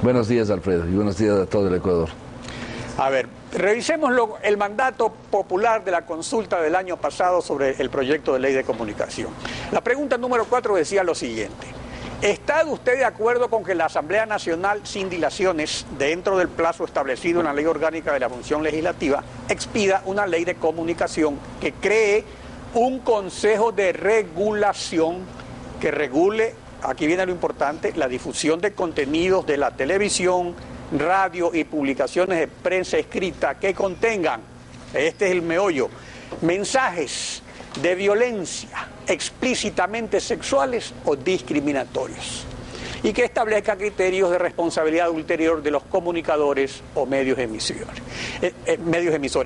Buenos días, Alfredo, y buenos días a todo el Ecuador. A ver, revisemos el mandato popular de la consulta del año pasado sobre el proyecto de ley de comunicación. La pregunta número 4 decía lo siguiente: ¿está usted de acuerdo con que la Asamblea Nacional, sin dilaciones, dentro del plazo establecido en la Ley Orgánica de la Función Legislativa, expida una ley de comunicación que cree un Consejo de Regulación que regule, aquí viene lo importante, la difusión de contenidos de la televisión, radio y publicaciones de prensa escrita que contengan, este es el meollo, mensajes de violencia explícitamente sexuales o discriminatorios, y que establezca criterios de responsabilidad ulterior de los comunicadores o medios emisores.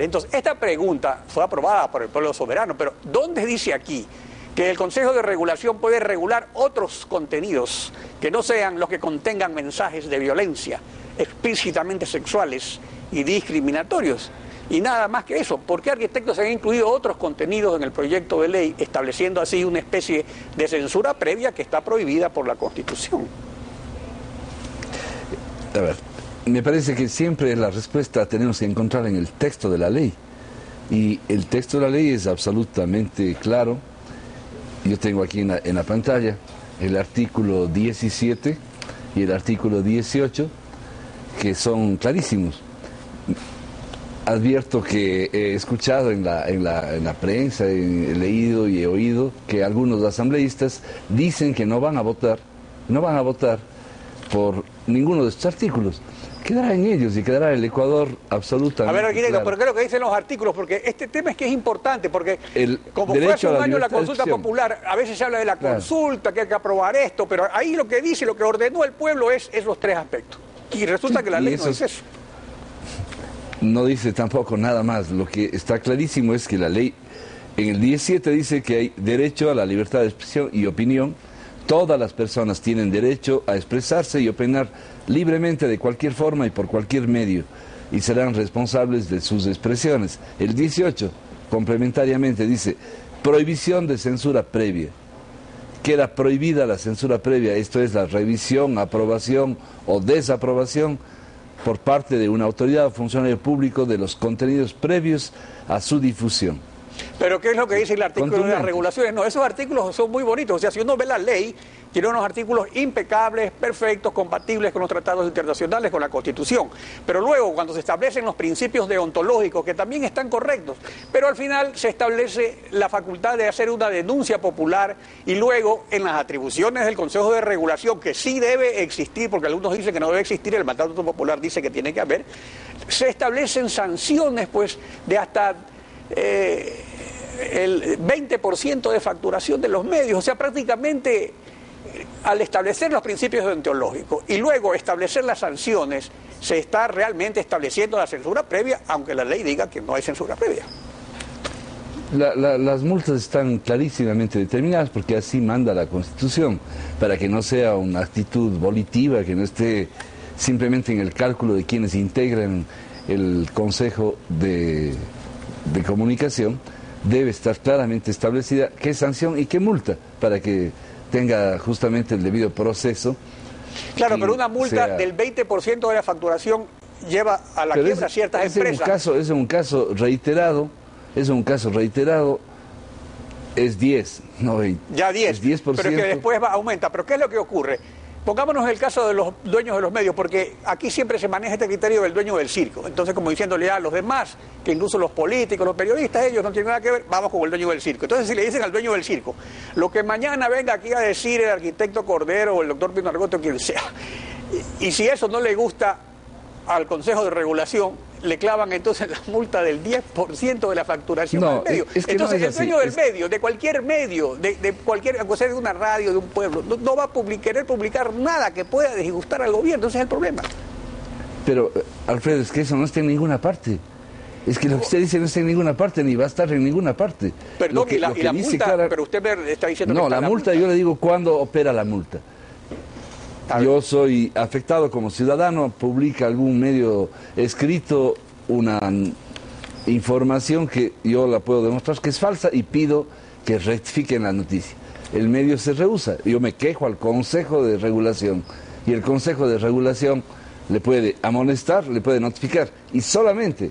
Entonces, esta pregunta fue aprobada por el pueblo soberano, pero ¿dónde dice aquí que el Consejo de Regulación puede regular otros contenidos que no sean los que contengan mensajes de violencia explícitamente sexuales y discriminatorios? Y nada más que eso. ¿Por qué arquitectos han incluido otros contenidos en el proyecto de ley, estableciendo así una especie de censura previa que está prohibida por la Constitución? A ver, me parece que siempre la respuesta tenemos que encontrar en el texto de la ley. Y el texto de la ley es absolutamente claro. Yo tengo aquí en la pantalla el artículo 17 y el artículo 18, que son clarísimos. Advierto que he escuchado en la prensa, he leído y he oído que algunos asambleístas dicen que no van a votar por ninguno de estos artículos. Quedará en ellos y quedará el Ecuador absolutamente. A ver, arquitecto, claro. ¿pero qué es lo que dicen los artículos? Porque este tema es que es importante, porque como fue hace derecho a un la año la libertad de consulta expresión. popular, a veces se habla de la Claro. consulta, que hay que aprobar esto, pero ahí lo que dice, lo que ordenó el pueblo es esos tres aspectos. Y resulta que la ley no es eso. No dice tampoco nada más. Lo que está clarísimo es que la ley, en el 17 dice que hay derecho a la libertad de expresión y opinión. Todas las personas tienen derecho a expresarse y opinar libremente de cualquier forma y por cualquier medio, y serán responsables de sus expresiones. El 18, complementariamente, dice prohibición de censura previa. Queda prohibida la censura previa, esto es la revisión, aprobación o desaprobación por parte de una autoridad o funcionario público de los contenidos previos a su difusión. Pero ¿qué es lo que dice el artículo de las Contundente. regulaciones? No, esos artículos son muy bonitos. O sea, si uno ve la ley, tiene unos artículos impecables, perfectos, compatibles con los tratados internacionales, con la Constitución. Pero luego, cuando se establecen los principios deontológicos, que también están correctos, pero al final se establece la facultad de hacer una denuncia popular, y luego en las atribuciones del Consejo de Regulación, que sí debe existir, porque algunos dicen que no debe existir, el mandato popular dice que tiene que haber, se establecen sanciones pues de hasta el 20% de facturación de los medios. O sea, prácticamente al establecer los principios deontológicos y luego establecer las sanciones, se está realmente estableciendo la censura previa, aunque la ley diga que no hay censura previa. Las multas están clarísimamente determinadas porque así manda la Constitución, para que no sea una actitud volitiva, que no esté simplemente en el cálculo de quienes integran el Consejo de Comunicación. Debe estar claramente establecida qué sanción y qué multa, para que tenga justamente el debido proceso. Claro, pero una multa del 20% de la facturación lleva a la quiebra a ciertas empresas. Es un caso reiterado, es 10, no 20. Ya 10, es 10%. pero que después aumenta. Pero ¿qué es lo que ocurre? Pongámonos el caso de los dueños de los medios, porque aquí siempre se maneja este criterio del dueño del circo. Entonces, como diciéndole a los demás, que incluso los políticos, los periodistas, ellos no tienen nada que ver, vamos con el dueño del circo. Entonces, si le dicen al dueño del circo, lo que mañana venga aquí a decir el arquitecto Cordero o el doctor Pino Argote o quien sea, y si eso no le gusta al Consejo de Regulación, le clavan entonces la multa del 10% de la facturación al medio. Es que entonces, no es el dueño así. del medio, de cualquier medio, de cualquier, aunque sea de una radio, de un pueblo, no va a querer publicar nada que pueda disgustar al gobierno. Ese es el problema. Pero, Alfredo, es que eso no está en ninguna parte. Es que lo que usted dice no está en ninguna parte, ni va a estar en ninguna parte. Perdón, y la multa, pero usted me está diciendo que no, está la multa, yo le digo cuándo opera la multa. Yo soy afectado como ciudadano, publica algún medio escrito una información que yo la puedo demostrar que es falsa y pido que rectifiquen la noticia. El medio se rehúsa, yo me quejo al Consejo de Regulación y el Consejo de Regulación le puede amonestar, le puede notificar, y solamente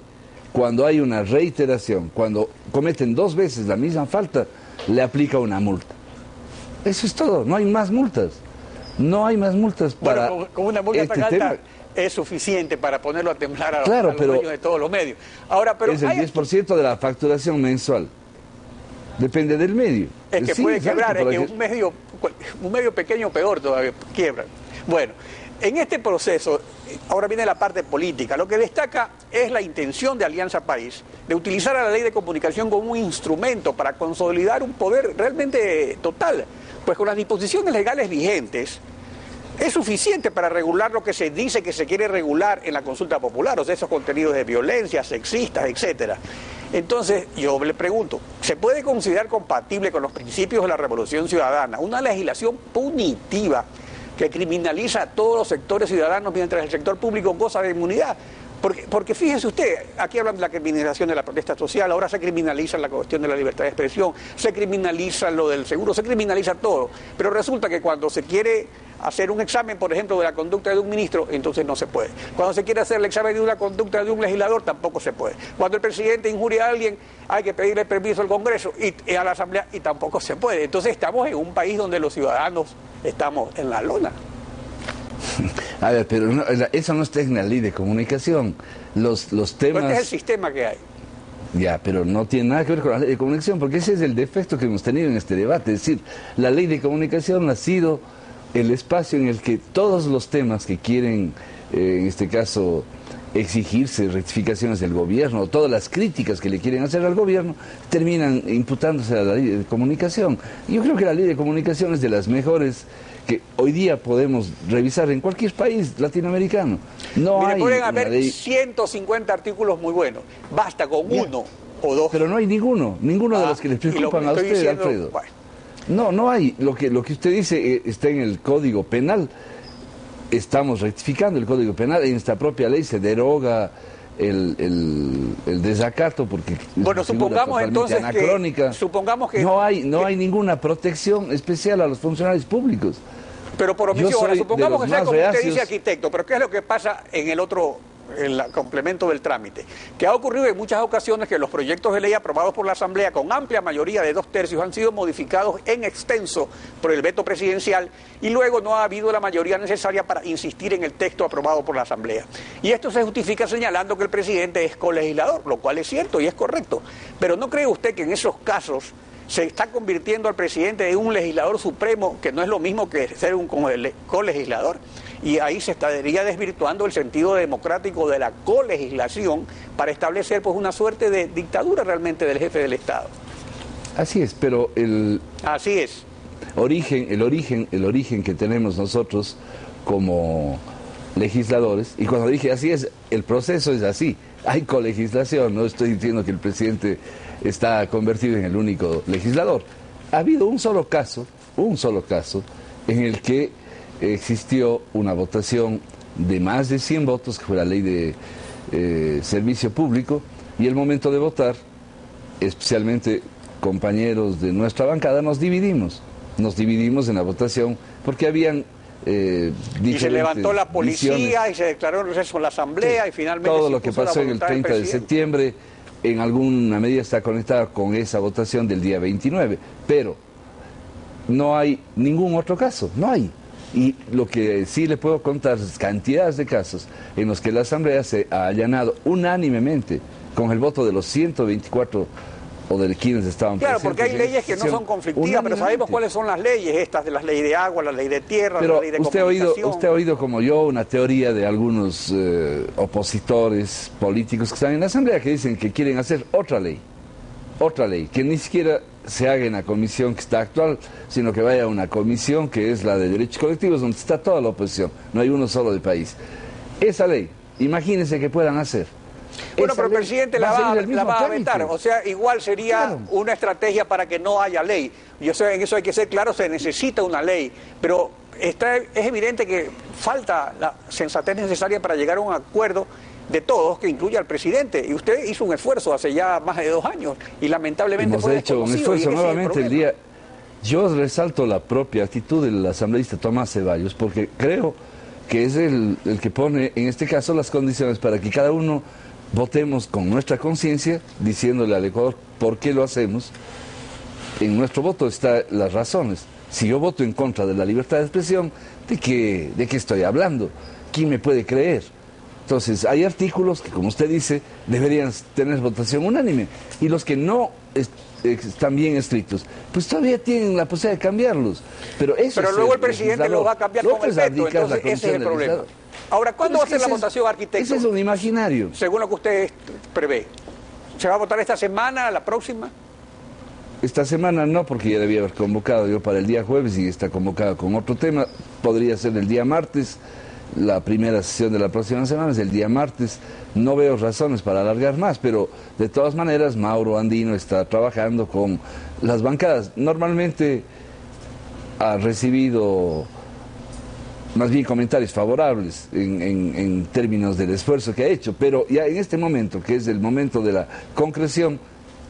cuando hay una reiteración, cuando cometen 2 veces la misma falta, le aplica una multa. Eso es todo, no hay más multas. No hay más multas para bueno, con una multa tan alta tema. Es suficiente para ponerlo a temblar a, claro, a los dueños de todos los medios. Ahora, pero es el 10% de la facturación mensual. Depende del medio. Es que sí, puede exacto, quebrar, es que un medio pequeño peor todavía quiebra. Bueno, en este proceso, ahora viene la parte política. Lo que destaca es la intención de Alianza País de utilizar a la ley de comunicación como un instrumento para consolidar un poder realmente total. Pues con las disposiciones legales vigentes, es suficiente para regular lo que se dice que se quiere regular en la consulta popular, o sea, esos contenidos de violencia, sexistas, etcétera. Entonces, yo le pregunto, ¿se puede considerar compatible con los principios de la Revolución Ciudadana una legislación punitiva que criminaliza a todos los sectores ciudadanos mientras el sector público goza de inmunidad? Porque fíjese usted, aquí hablan de la criminalización de la protesta social, ahora se criminaliza la cuestión de la libertad de expresión, se criminaliza lo del seguro, se criminaliza todo, pero resulta que cuando se quiere hacer un examen, por ejemplo, de la conducta de un ministro, entonces no se puede. Cuando se quiere hacer el examen de una conducta de un legislador, tampoco se puede. Cuando el presidente injuria a alguien, hay que pedirle permiso al Congreso y a la Asamblea, y tampoco se puede. Entonces estamos en un país donde los ciudadanos estamos en la lona. A ver, pero no, eso no está en la ley de comunicación. Los temas... Este es el sistema que hay. Ya, pero no tiene nada que ver con la ley de comunicación, porque ese es el defecto que hemos tenido en este debate. Es decir, la ley de comunicación ha sido el espacio en el que todos los temas que quieren, en este caso, exigirse rectificaciones del gobierno, todas las críticas que le quieren hacer al gobierno, terminan imputándose a la ley de comunicación. Yo creo que la ley de comunicación es de las mejores que hoy día podemos revisar en cualquier país latinoamericano. No Mire, hay pueden haber ley... 150 artículos muy buenos, basta con uno o dos. Pero no hay ninguno de los que les preocupan a usted, diciendo, Alfredo. Bueno. No hay. Lo que usted dice está en el Código Penal. Estamos rectificando el Código Penal. En esta propia ley se deroga el desacato porque bueno, supongamos entonces anacrónica. Supongamos que no hay ninguna protección especial a los funcionarios públicos. Pero por omisión, ahora, supongamos que sea como usted dice, arquitecto, pero ¿qué es lo que pasa en el otro, en el complemento del trámite? Que ha ocurrido en muchas ocasiones que los proyectos de ley aprobados por la Asamblea con amplia mayoría de 2/3 han sido modificados en extenso por el veto presidencial y luego no ha habido la mayoría necesaria para insistir en el texto aprobado por la Asamblea. Y esto se justifica señalando que el presidente es colegislador, lo cual es cierto y es correcto. Pero ¿no cree usted que en esos casos se está convirtiendo al presidente en un legislador supremo, que no es lo mismo que ser un colegislador? Y ahí se estaría desvirtuando el sentido democrático de la colegislación para establecer pues una suerte de dictadura realmente del jefe del Estado. Así es, pero el origen que tenemos nosotros como legisladores, y cuando dije así es, el proceso es así, hay colegislación, no estoy diciendo que el presidente está convertido en el único legislador. Ha habido un solo caso en el que existió una votación de más de 100 votos, que fue la ley de servicio público, y el momento de votar, especialmente compañeros de nuestra bancada, nos dividimos en la votación, porque habían y se levantó la policía visiones. Y se declaró en receso la Asamblea, sí, y finalmente todo lo que pasó en el 30 de septiembre en alguna medida está conectada con esa votación del día 29, pero no hay ningún otro caso, no hay. Y lo que sí le puedo contar es cantidades de casos en los que la Asamblea se ha allanado unánimemente con el voto de los 124 o de quienes estaban presentes. Claro, porque hay leyes que no son conflictivas, pero sabemos cuáles son las leyes, estas de las leyes de agua, la ley de tierra, pero la ley de comunicación. Usted ha oído como yo una teoría de algunos opositores políticos que están en la Asamblea que dicen que quieren hacer otra ley, que ni siquiera se haga en la comisión que está actual, sino que vaya a una comisión que es la de derechos colectivos, donde está toda la oposición, no hay uno solo del país. Esa ley, imagínense que puedan hacer. Bueno, pero el presidente la va a vetar, o sea, igual sería una estrategia para que no haya ley. Yo sé, en eso hay que ser claro, se necesita una ley, pero es evidente que falta la sensatez necesaria para llegar a un acuerdo de todos que incluya al presidente, y usted hizo un esfuerzo hace ya más de 2 años y lamentablemente hemos hecho un esfuerzo nuevamente el día. Yo resalto la propia actitud del asambleísta Tomás Ceballos, porque creo que es el que pone, en este caso, las condiciones para que cada uno votemos con nuestra conciencia, diciéndole al Ecuador por qué lo hacemos. En nuestro voto están las razones. Si yo voto en contra de la libertad de expresión, ¿de qué estoy hablando? ¿Quién me puede creer? Entonces, hay artículos que, como usted dice, deberían tener votación unánime, y los que no están bien estrictos, pues todavía tienen la posibilidad de cambiarlos. Pero luego el presidente lo va a cambiar con el veto, entonces ese es el problema. Ahora, ¿cuándo va a ser la votación, arquitecto? Ese es un imaginario. Según lo que usted prevé. ¿Se va a votar esta semana, la próxima? Esta semana no, porque ya debía haber convocado yo para el día jueves y está convocado con otro tema. Podría ser el día martes. La primera sesión de la próxima semana es el día martes. No veo razones para alargar más, pero de todas maneras Mauro Andino está trabajando con las bancadas. Normalmente ha recibido más bien comentarios favorables en términos del esfuerzo que ha hecho, pero ya en este momento, que es el momento de la concreción,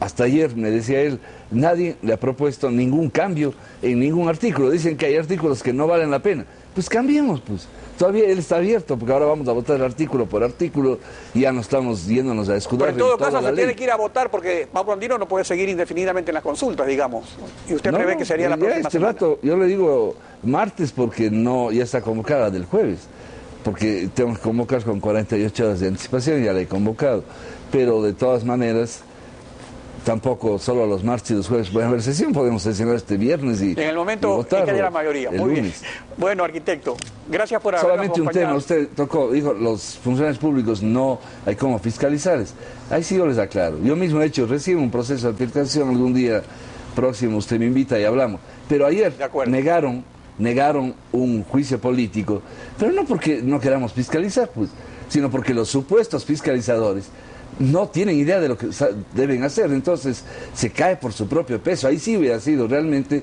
hasta ayer me decía él, nadie le ha propuesto ningún cambio en ningún artículo. Dicen que hay artículos que no valen la pena. Pues cambiemos, pues. Todavía él está abierto, porque ahora vamos a votar artículo por artículo y ya no estamos yéndonos a escudar. Pero en todo caso se tiene que ir a votar, porque Mauro Andino no puede seguir indefinidamente en las consultas, digamos. Y usted prevé que sería la próxima semana. Rato, yo le digo martes porque no, ya está convocada del jueves, porque tengo que convocar con 48 horas de anticipación, ya la he convocado. Pero de todas maneras, tampoco solo los martes y los jueves pueden haber sesión, podemos sesionar este viernes y en el momento en que haya la mayoría. Muy bien. Bueno, arquitecto, gracias por habernos solamente acompañado. un tema, usted tocó, dijo, los funcionarios públicos no hay cómo fiscalizarles. Ahí sí yo les aclaro. Yo mismo he hecho recién un proceso de fiscalización, algún día próximo usted me invita y hablamos. Pero ayer negaron un juicio político, pero no porque no queramos fiscalizar, pues, sino porque los supuestos fiscalizadores no tienen idea de lo que deben hacer, entonces se cae por su propio peso. Ahí sí hubiera sido realmente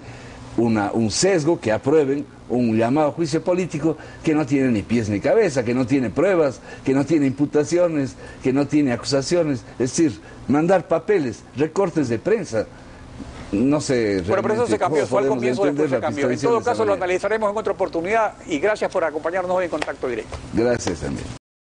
un sesgo que aprueben un llamado juicio político que no tiene ni pies ni cabeza, que no tiene pruebas, que no tiene imputaciones, que no tiene acusaciones, es decir, mandar papeles, recortes de prensa. No sé. Bueno, pero eso se cambió, fue al comienzo, después se cambió. En todo caso lo analizaremos en otra oportunidad y gracias por acompañarnos hoy en Contacto Directo. Gracias, Andrés.